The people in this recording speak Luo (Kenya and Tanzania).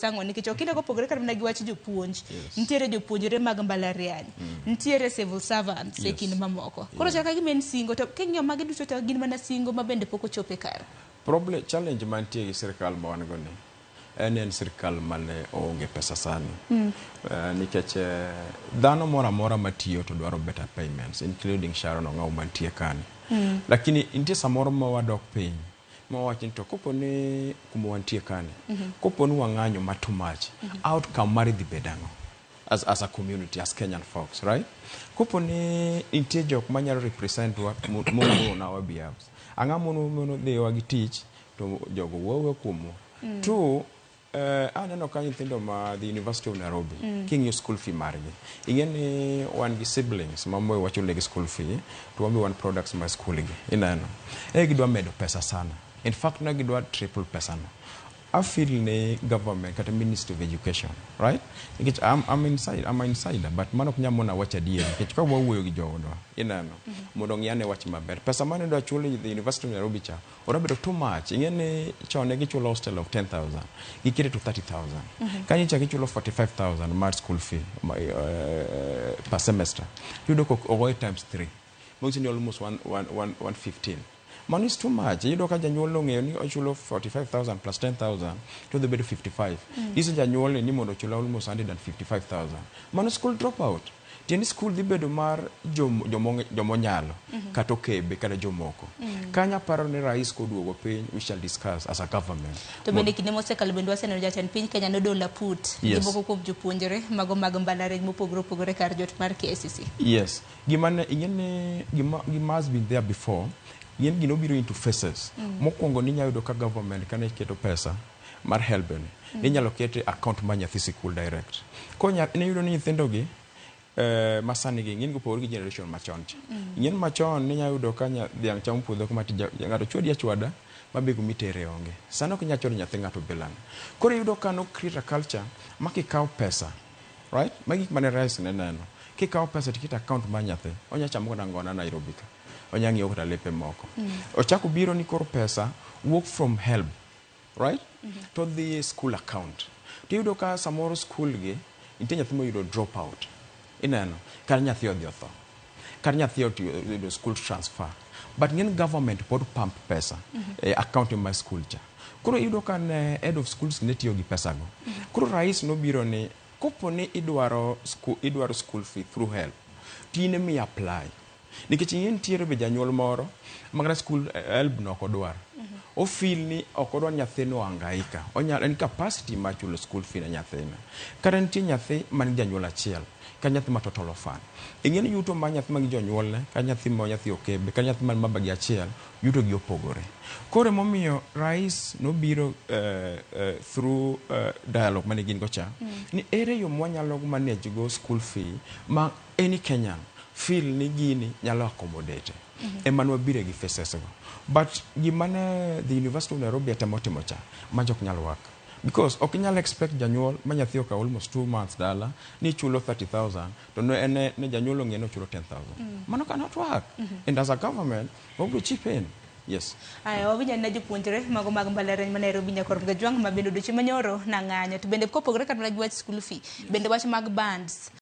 sango nikech okinde kopogore kar mana gi wach jopuonj nitiere jopuonjre mag mbalariany nitiere civil servants e kind mamoko koro chaka gi men singo to king'yo magi duto to gin mana singo ma bende pok ochope kar problem challenge mantie gi sirkal ma wan go ni en sirkal mane onge pesa sani nikech dhano moro amora matiyo to dwaro better payments including Sharon Ong'aw mantie kani lakini nitie samoro ma wadok piny mawachin to kopo ni kuma wantie kani kopo ni wang'anyo ma too much outcome mari dhi bedango as a community, as Kenyan folks, right? Kopo ni nitie jok manyalo represent wa mo na our behalves ang'amono they wagi teach to jogo wowe kumo two aneno ka nyithindo ma the University of Nairobi king'iyo school fee margi ing'eni wan gi siblings mamoyo wachule gi school fee to wambi wan products ma school gi ineno gidwa medo pesa sana. In fact, na gidwa triple pesa no. I feel the government at the Ministry of Education, right? I'm insider, but man of nyamona watch a deal. Kichika wawe gijodo, inano. Modongiane watch my bed. Pesa man do actually the University of Nairobi cha. Or a bit of too much. Ingene chone get you hostel of 10,000. You get it to 30,000. Can you check you 45,000 mark school fee per semester? You do over times 3. Most in almost 115. Money is too much. You don't have annual long, you chulo 45,000 plus 10,000 to the bed 55. This is annual and you chulo almost 155,000. Man school drop out. Tieni school di bedo mar jomonyalo katoke be kada jomoko. Kanya paro ne rais ko duogo piny we shall discuss as a government. To bende kinde mosekalo bende waseno jatend piny Kenya nodo laput gimoko kuom jopuonjre mago mag mbalariany mopogore kar jot mar KCC. Yes. Gimane ingene gima has been there before. Yen gino biro into phases. Mokwongo ni nyayudo ka government kane keto pesa mar helben. Ni nyalo kete account ma nyathi sikul direct. Ko ne yudo ni nyithindo gi masani gi ngin go por gi generation machon. Ngin machon ni nyayudo ka dhiang' cham puodho kuma ng'ato chwadi achwada mabego mitere onge. Sano ko nyachoro nyathi ng'ato belan. Koro yudo ka no create a culture makikaw pesa. Right? Magi mane rais ne neno. Kikaw pesa tikita account ma nyathi. Onya chamo na ngona Nairobi ka. Onyangi okra lepe moko. Ochako biro ni koro pesa work from help, right? To the school account. Tiyudo ka samoro school gi nitie nyathi moyudo drop out. Ineno kar nyathi odhi otho. Kar nyathi oyudo school transfer. But ngin government pod pump pesa account in my school cha. Koro yudo ka head of schools ne tiyo gi pesa go. Koro rais no biro ni kopo ni idwaro school fee through help. Tine mi apply. Nikech ng'en tiere be janyuol moro magana school help no kodwar o feel ni okodwa nyathino angaika onyalo en capacity ma chulo school fee na nyathina kare nitie nyathi man janyuol achiel ka nyathi ma total fan ng'en yuto ma nyathi mag jonyuol ne ka nyathi ma nyathi okebe ka nyathi man mabagi achiel yuto gi opogore kore momiyo rais no biro through dialogue mane gin gocha ni ere yo mwanyalo manage go school fee ma any Kenyan feel ni gini nyalo accommodate emanwa bire gi faces go but gimane the University of Nairobi atamotimo cha majok nyalo work because ok nyalo expect janyuol manyathi ka almost 2 months dala ni chulo 30,000 to ne janyuol ngeno chulo 10,000 mano cannot work and as a government we will chip in. Yes. Ay wabinya na jopuonjre mago mag mbalariany ma Nairobi nyakor ga jwang ma bende doche manyoro na ng'anyo to bende kopogore kata na wach school fee bende wach mag bands